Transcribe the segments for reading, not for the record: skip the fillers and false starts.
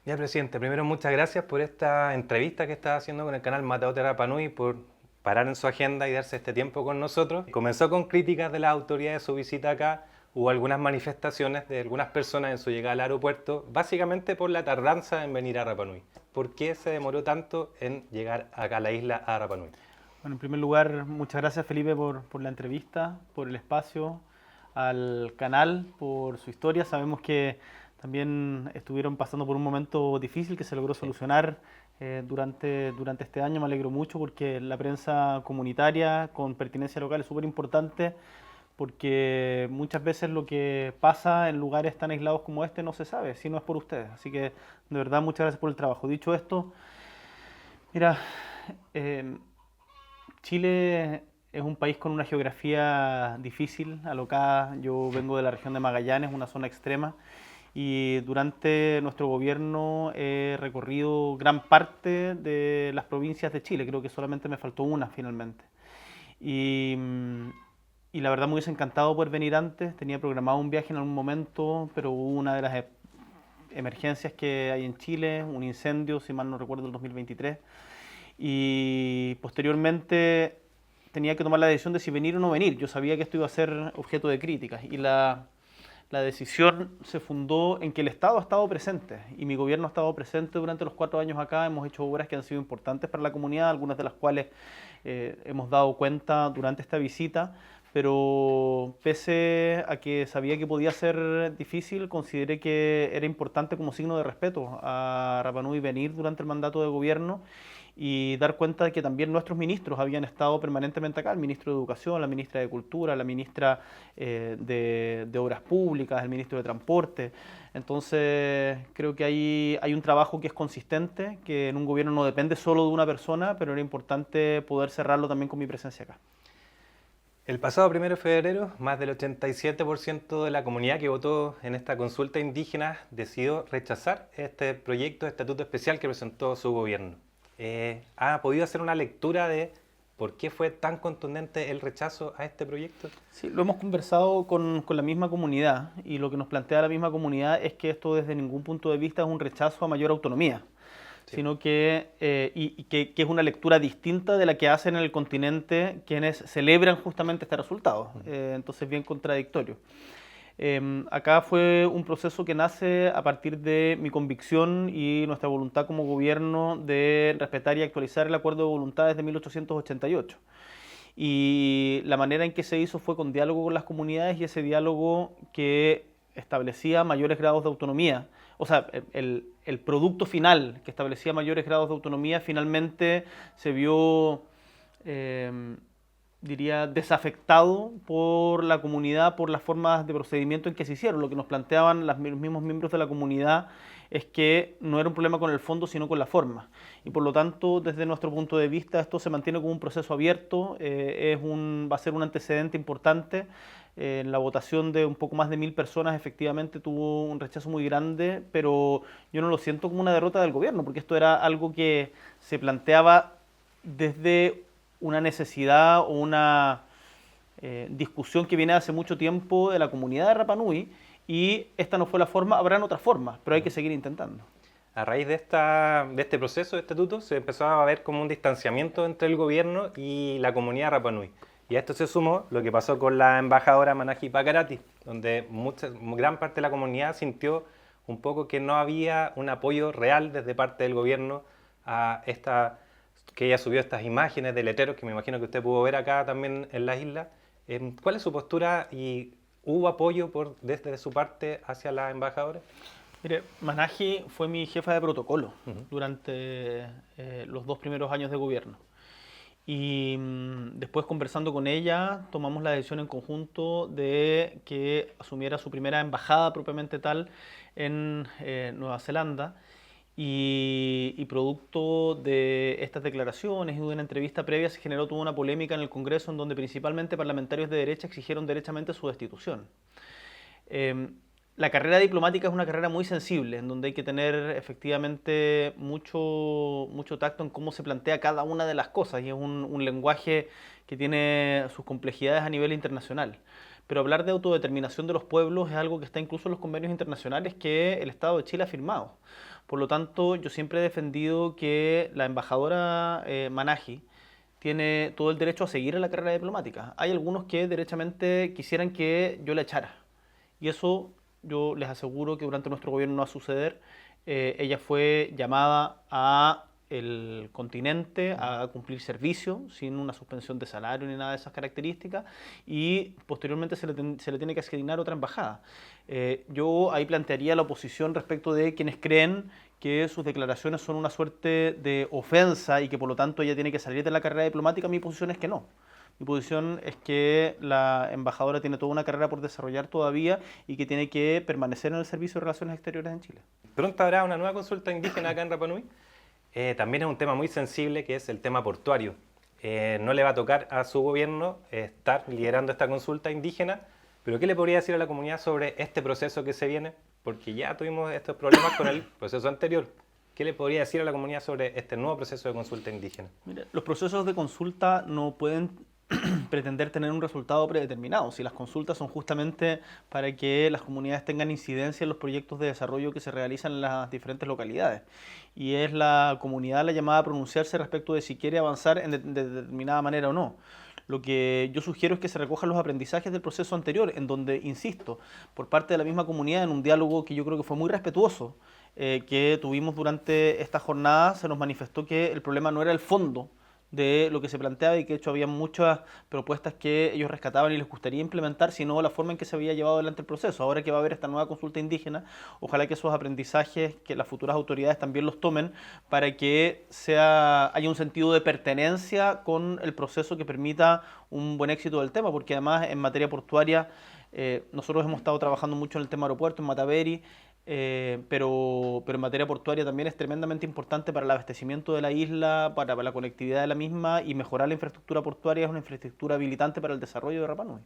Ya, presidente, primero muchas gracias por esta entrevista que está haciendo con el canal Matador Rapa Nui, por parar en su agenda y darse este tiempo con nosotros. Comenzó con críticas de las autoridades de su visita acá, hubo algunas manifestaciones de algunas personas en su llegada al aeropuerto, básicamente por la tardanza en venir a Rapa Nui. ¿Por qué se demoró tanto en llegar acá a la isla a Rapa Nui? Bueno, en primer lugar, muchas gracias Felipe por la entrevista, por el espacio, al canal, por su historia. Sabemos que también estuvieron pasando por un momento difícil que se logró Sí. solucionar durante este año. Me alegro mucho porque la prensa comunitaria con pertinencia local es súper importante, porque muchas veces lo que pasa en lugares tan aislados como este no se sabe, si no es por ustedes. Así que de verdad muchas gracias por el trabajo. Dicho esto, mira, eh, Chile es un país con una geografía difícil, alocada. Yo vengo de la región de Magallanes, una zona extrema, y durante nuestro gobierno he recorrido gran parte de las provincias de Chile. Creo que solamente me faltó una finalmente. Y, y la verdad me hubiese encantado poder venir antes. Tenía programado un viaje en algún momento, pero hubo una de las emergencias que hay en Chile, un incendio, si mal no recuerdo, el 2023, y posteriormente tenía que tomar la decisión de si venir o no venir. Yo sabía que esto iba a ser objeto de críticas y la decisión se fundó en que el Estado ha estado presente y mi gobierno ha estado presente durante los 4 años acá. Hemos hecho obras que han sido importantes para la comunidad, algunas de las cuales hemos dado cuenta durante esta visita, pero pese a que sabía que podía ser difícil, consideré que era importante como signo de respeto a Rapa Nui venir durante el mandato de gobierno y dar cuenta de que también nuestros ministros habían estado permanentemente acá, el ministro de Educación, la ministra de Cultura, la ministra de Obras Públicas, el ministro de Transporte. Entonces creo que hay un trabajo que es consistente, que en un gobierno no depende solo de una persona, pero era importante poder cerrarlo también con mi presencia acá. El pasado 1 de febrero, más del 87% de la comunidad que votó en esta consulta indígena decidió rechazar este proyecto de estatuto especial que presentó su gobierno. ¿Ha podido hacer una lectura de por qué fue tan contundente el rechazo a este proyecto? Sí, lo hemos conversado con la misma comunidad y lo que nos plantea la misma comunidad es que esto desde ningún punto de vista es un rechazo a mayor autonomía, Sí. sino que es una lectura distinta de la que hacen en el continente quienes celebran justamente este resultado. Entonces, bien contradictorio. Acá fue un proceso que nace a partir de mi convicción y nuestra voluntad como gobierno de respetar y actualizar el Acuerdo de Voluntades de 1888. Y la manera en que se hizo fue con diálogo con las comunidades y ese diálogo que establecía mayores grados de autonomía. O sea, el producto final que establecía mayores grados de autonomía finalmente se vio, eh, diría, desafectado por la comunidad por las formas de procedimiento en que se hicieron. Lo que nos planteaban los mismos miembros de la comunidad es que no era un problema con el fondo, sino con la forma. Y por lo tanto, desde nuestro punto de vista, esto se mantiene como un proceso abierto, va a ser un antecedente importante. En la votación de un poco más de 1000 personas efectivamente tuvo un rechazo muy grande, pero yo no lo siento como una derrota del gobierno, porque esto era algo que se planteaba desde una necesidad o una discusión que viene hace mucho tiempo de la comunidad de Rapa Nui, y esta no fue la forma, habrán otras formas, pero hay que seguir intentando. A raíz de este proceso de estatuto se empezó a ver como un distanciamiento entre el gobierno y la comunidad de Rapa Nui. Y a esto se sumó lo que pasó con la embajadora Manaji Pacarati, donde gran parte de la comunidad sintió un poco que no había un apoyo real desde parte del gobierno a que ella subió estas imágenes de letreros que me imagino que usted pudo ver acá también en la isla. ¿Cuál es su postura y hubo apoyo desde su parte hacia la embajadora? Mire, Manaji fue mi jefa de protocolo Ujú. durante los 2 primeros años de gobierno. Y después conversando con ella, tomamos la decisión en conjunto de que asumiera su primera embajada propiamente tal en Nueva Zelanda. Y producto de estas declaraciones y de una entrevista previa se generó toda una polémica en el Congreso en donde principalmente parlamentarios de derecha exigieron derechamente su destitución. Eh, la carrera diplomática es una carrera muy sensible, en donde hay que tener efectivamente mucho tacto en cómo se plantea cada una de las cosas, y es un lenguaje que tiene sus complejidades a nivel internacional. Pero hablar de autodeterminación de los pueblos es algo que está incluso en los convenios internacionales que el Estado de Chile ha firmado. Por lo tanto, yo siempre he defendido que la embajadora Manahi tiene todo el derecho a seguir en la carrera diplomática. Hay algunos que derechamente quisieran que yo la echara. Y eso yo les aseguro que durante nuestro gobierno no va a suceder. Ella fue llamada a el continente a cumplir servicio sin una suspensión de salario ni nada de esas características y posteriormente se le tiene que asignar otra embajada. Yo ahí plantearía la oposición respecto de quienes creen que sus declaraciones son una suerte de ofensa y que por lo tanto ella tiene que salir de la carrera diplomática. Mi posición es que no. Mi posición es que la embajadora tiene toda una carrera por desarrollar todavía y que tiene que permanecer en el Servicio de Relaciones Exteriores en Chile. Pronto habrá una nueva consulta indígena acá en Rapa Nui. También es un tema muy sensible que es el tema portuario. No le va a tocar a su gobierno estar liderando esta consulta indígena, pero ¿qué le podría decir a la comunidad sobre este proceso que se viene? Porque ya tuvimos estos problemas con el proceso anterior. ¿Qué le podría decir a la comunidad sobre este nuevo proceso de consulta indígena? Mira, los procesos de consulta no pueden pretender tener un resultado predeterminado. Si las consultas son justamente para que las comunidades tengan incidencia en los proyectos de desarrollo que se realizan en las diferentes localidades. Y es la comunidad la llamada a pronunciarse respecto de si quiere avanzar en de determinada manera o no. Lo que yo sugiero es que se recojan los aprendizajes del proceso anterior, en donde, insisto, por parte de la misma comunidad, en un diálogo que yo creo que fue muy respetuoso, que tuvimos durante esta jornada, se nos manifestó que el problema no era el fondo de lo que se planteaba y que de hecho había muchas propuestas que ellos rescataban y les gustaría implementar, sino la forma en que se había llevado adelante el proceso. Ahora que va a haber esta nueva consulta indígena, ojalá que esos aprendizajes, que las futuras autoridades también los tomen para que haya un sentido de pertenencia con el proceso que permita un buen éxito del tema, porque además en materia portuaria nosotros hemos estado trabajando mucho en el tema aeropuerto, en Mataveri, pero en materia portuaria también es tremendamente importante para el abastecimiento de la isla, para la conectividad de la misma y mejorar la infraestructura portuaria es una infraestructura habilitante para el desarrollo de Rapa Nui.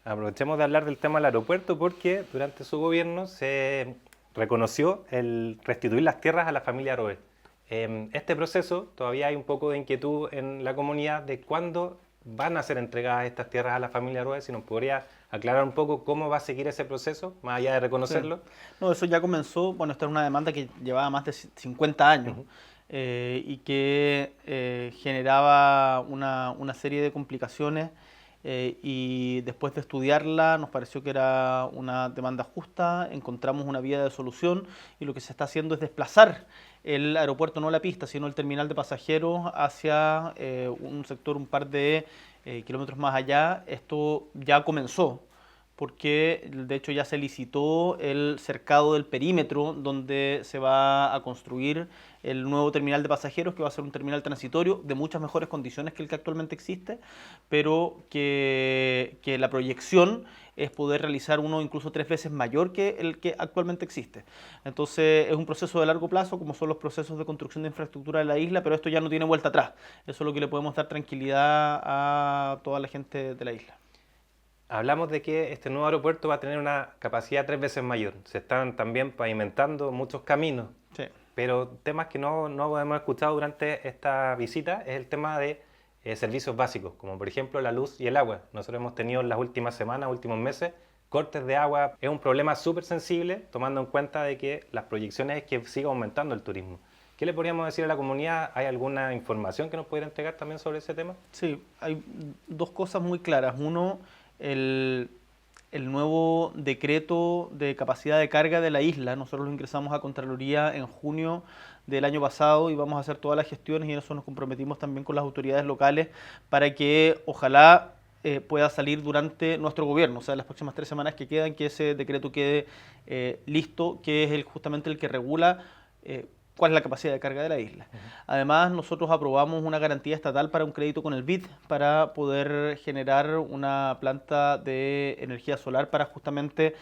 Aprovechemos de hablar del tema del aeropuerto porque durante su gobierno se reconoció el restituir las tierras a la familia Aroe. Este proceso todavía hay un poco de inquietud en la comunidad de cuándo van a ser entregadas estas tierras a la familia Aroe, si nos podría aclarar un poco cómo va a seguir ese proceso, más allá de reconocerlo. Sí. No, eso ya comenzó, bueno, esta es una demanda que llevaba más de 50 años y que generaba una serie de complicaciones y después de estudiarla nos pareció que era una demanda justa, encontramos una vía de solución y lo que se está haciendo es desplazar el aeropuerto, no la pista, sino el terminal de pasajeros hacia un sector un par de kilómetros más allá. Esto ya comenzó porque de hecho ya se licitó el cercado del perímetro donde se va a construir el nuevo terminal de pasajeros, que va a ser un terminal transitorio de muchas mejores condiciones que el que actualmente existe, pero que la proyección es poder realizar uno incluso 3 veces mayor que el que actualmente existe. Entonces es un proceso de largo plazo, como son los procesos de construcción de infraestructura de la isla, pero esto ya no tiene vuelta atrás. Eso es lo que le podemos dar tranquilidad a toda la gente de la isla. Hablamos de que este nuevo aeropuerto va a tener una capacidad 3 veces mayor. Se están también pavimentando muchos caminos, Sí. pero temas que no hemos escuchado durante esta visita es el tema de servicios básicos, como por ejemplo la luz y el agua. Nosotros hemos tenido en las últimas semanas, últimos meses, cortes de agua. Es un problema súper sensible, tomando en cuenta de que las proyecciones es que siga aumentando el turismo. ¿Qué le podríamos decir a la comunidad? ¿Hay alguna información que nos pudiera entregar también sobre ese tema? Sí, hay dos cosas muy claras. Uno, el nuevo decreto de capacidad de carga de la isla. Nosotros lo ingresamos a Contraloría en junio del año pasado y vamos a hacer todas las gestiones y en eso nos comprometimos también con las autoridades locales para que ojalá pueda salir durante nuestro gobierno, o sea, las próximas 3 semanas que quedan, que ese decreto quede listo, que es justamente el que regula cuál es la capacidad de carga de la isla. Además, nosotros aprobamos una garantía estatal para un crédito con el BID para poder generar una planta de energía solar para justamente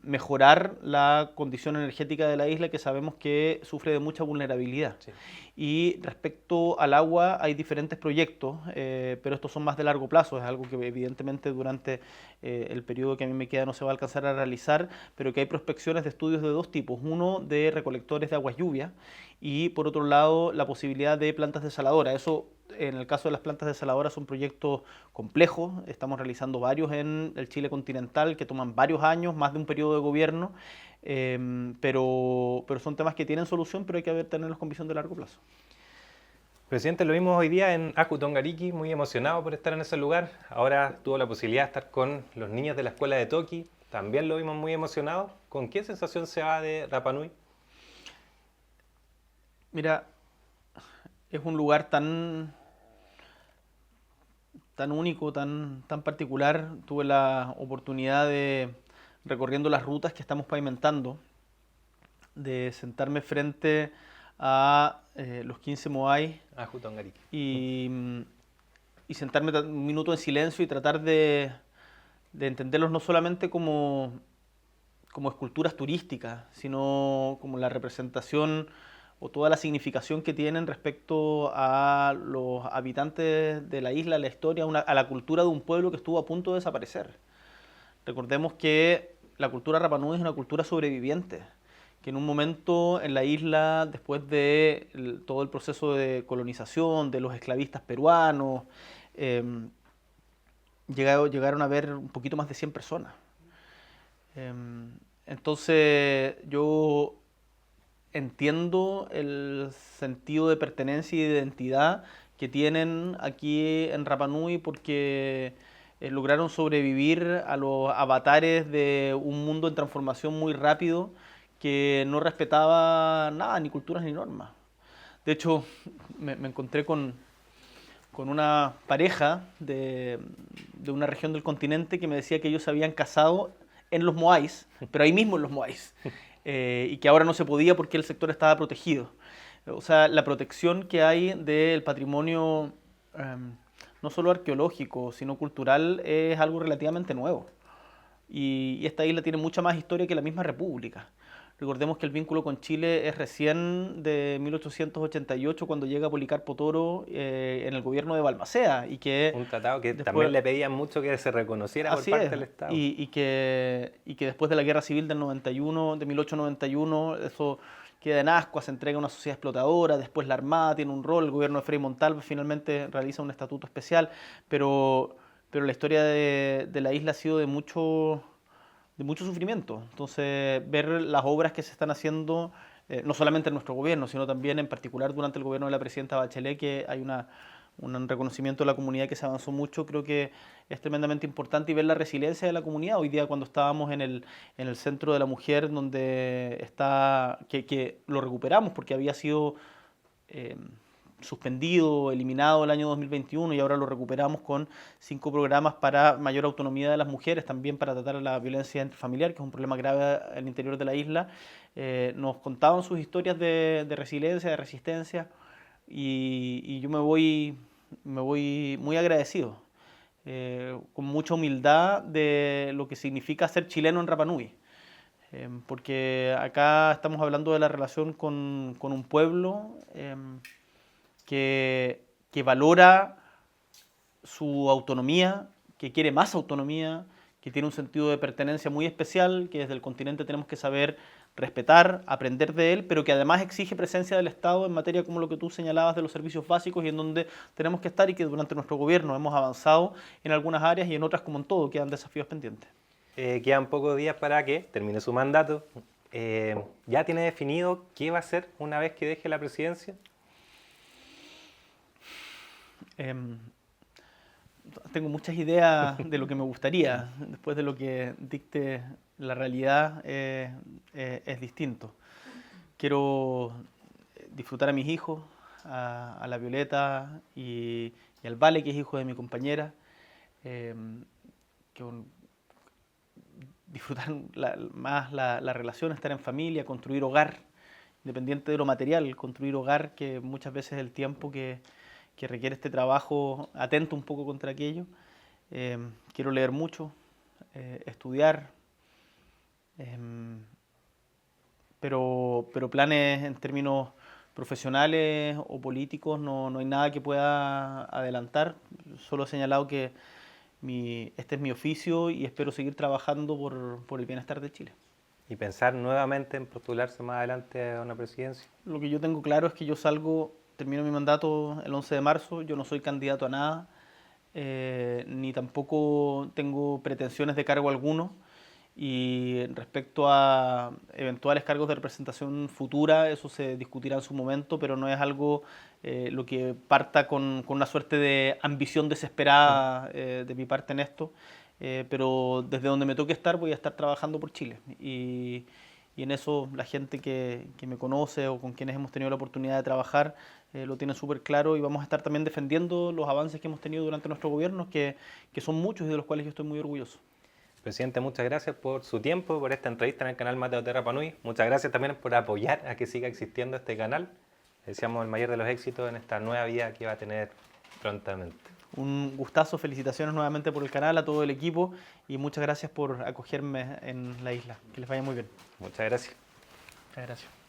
mejorar la condición energética de la isla, que sabemos que sufre de mucha vulnerabilidad. Sí. Y respecto al agua hay diferentes proyectos, pero estos son más de largo plazo, es algo que evidentemente durante el periodo que a mí me queda no se va a alcanzar a realizar, pero que hay prospecciones de estudios de 2 tipos, uno de recolectores de aguas lluvias y por otro lado la posibilidad de plantas desaladoras. Eso En el caso de las plantas desaladoras son proyectos complejos, estamos realizando varios en el Chile continental que toman varios años, más de un periodo de gobierno, pero son temas que tienen solución, pero hay que tenerlos con visión de largo plazo. Presidente, lo vimos hoy día en Acu Tongariki, muy emocionado por estar en ese lugar. Ahora tuvo la posibilidad de estar con los niños de la escuela de Toki, también lo vimos muy emocionado. ¿Con qué sensación se va de Rapa Nui? Mira, es un lugar tan único, tan particular. Tuve la oportunidad de, recorriendo las rutas que estamos pavimentando, de sentarme frente a los 15 Moai Acu Tongariki. y, y sentarme un minuto en silencio y tratar de entenderlos no solamente como esculturas turísticas, sino como la representación o toda la significación que tienen respecto a los habitantes de la isla, a la historia, a la cultura de un pueblo que estuvo a punto de desaparecer. Recordemos que la cultura Rapa Nui es una cultura sobreviviente, que en un momento en la isla, después de todo el proceso de colonización, de los esclavistas peruanos, eh, llegaron a haber un poquito más de 100 personas. Eh, entonces yo entiendo el sentido de pertenencia y de identidad que tienen aquí en Rapa Nui porque lograron sobrevivir a los avatares de un mundo en transformación muy rápido que no respetaba nada, ni culturas ni normas. De hecho, me encontré con una pareja de una región del continente que me decía que ellos se habían casado en los Moais, pero ahí mismo en los Moais, y que ahora no se podía porque el sector estaba protegido. O sea, la protección que hay del patrimonio, no solo arqueológico, sino cultural, es algo relativamente nuevo. Y esta isla tiene mucha más historia que la misma república. Recordemos que el vínculo con Chile es recién de 1888, cuando llega Policarpo Toro en el gobierno de Balmaceda. Y que Un tratado que después, también le pedían mucho que se reconociera por parte del Estado. y que después de la Guerra Civil del 91, de 1891, eso queda en ascuas, se entrega a una sociedad explotadora, después la Armada tiene un rol, el gobierno de Frei Montalva finalmente realiza un estatuto especial, pero la historia de la isla ha sido de mucho sufrimiento. Entonces, ver las obras que se están haciendo, no solamente en nuestro gobierno, sino también en particular durante el gobierno de la presidenta Bachelet, que hay un reconocimiento de la comunidad que se avanzó mucho, creo que es tremendamente importante, y ver la resiliencia de la comunidad. Hoy día, cuando estábamos en el Centro de la Mujer, donde está, que lo recuperamos porque había sido suspendido, eliminado el año 2021, y ahora lo recuperamos con 5 programas para mayor autonomía de las mujeres, también para tratar la violencia intrafamiliar, que es un problema grave al interior de la isla. Nos contaban sus historias de resiliencia, de resistencia, y yo me voy muy agradecido, con mucha humildad de lo que significa ser chileno en Rapa Nui. Porque acá estamos hablando de la relación con un pueblo que valora su autonomía, que quiere más autonomía, que tiene un sentido de pertenencia muy especial, que desde el continente tenemos que saber respetar, aprender de él, pero que además exige presencia del Estado en materia como lo que tú señalabas de los servicios básicos, y en donde tenemos que estar, y que durante nuestro gobierno hemos avanzado en algunas áreas, y en otras, como en todo, quedan desafíos pendientes. Quedan pocos días para que termine su mandato. ¿Ya tiene definido qué va a hacer una vez que deje la presidencia? Tengo muchas ideas de lo que me gustaría. Después de lo que dicte la realidad, es distinto. Quiero disfrutar a mis hijos, a la Violeta y al Vale, que es hijo de mi compañera. Disfrutar más la relación, estar en familia, construir hogar, independiente de lo material, construir hogar, que muchas veces es el tiempo que requiere este trabajo atento un poco contra aquello. Quiero leer mucho, estudiar, pero planes en términos profesionales o políticos no hay nada que pueda adelantar. Solo he señalado que este es mi oficio y espero seguir trabajando por el bienestar de Chile. ¿Y pensar nuevamente en postularse más adelante a una presidencia? Lo que yo tengo claro es que yo salgo termino mi mandato el 11 de marzo, yo no soy candidato a nada, ni tampoco tengo pretensiones de cargo alguno. Y respecto a eventuales cargos de representación futura, eso se discutirá en su momento, pero no es algo lo que parta con una suerte de ambición desesperada de mi parte en esto. Pero desde donde me toque estar, voy a estar trabajando por Chile. Y en eso la gente que me conoce o con quienes hemos tenido la oportunidad de trabajar lo tiene súper claro, y vamos a estar también defendiendo los avances que hemos tenido durante nuestro gobierno, que son muchos y de los cuales yo estoy muy orgulloso. Presidente, muchas gracias por su tiempo, por esta entrevista en el canal Mateo de Rapa Nui. Muchas gracias también por apoyar a que siga existiendo este canal. Le deseamos el mayor de los éxitos en esta nueva vida que va a tener prontamente. Un gustazo, felicitaciones nuevamente por el canal, a todo el equipo, y muchas gracias por acogerme en la isla. Que les vaya muy bien. Muchas gracias. Muchas gracias.